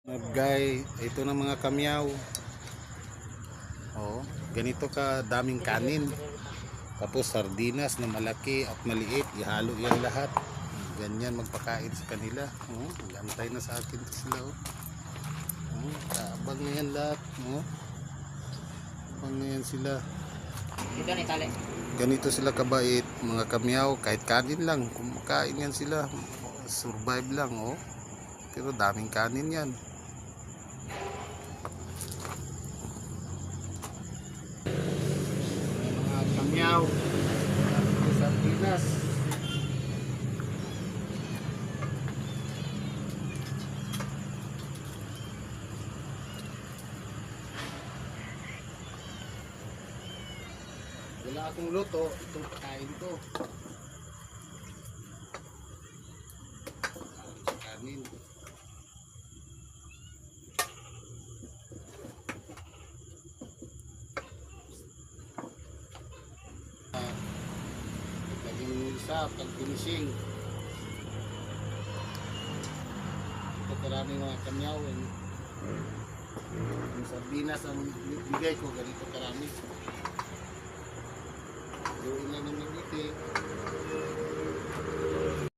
Guys, ito na mga kamyaw. Oh, ganito ka daming kanin. Tapos sardinas na malaki at maliit, ihalo yan lahat. Ganyan magpakain sa kanila. Oh, gantay na sa akin sila. Oh, kaabang na yan lahat. Oh, abang na yan sila. Ganito sila kabait, mga kamyaw. Kahit kanin lang, kumakain yan sila. Survive lang. Oh, pero daming kanin yan. Kamyaw sardinas. Wala akong luto, itong pakain ko. Kanin. Lagyan isa pag finishing. Ito karami mga kamyaw. Yung sardinas ang bigay ko, ganito karami. Doon na ng nagiti.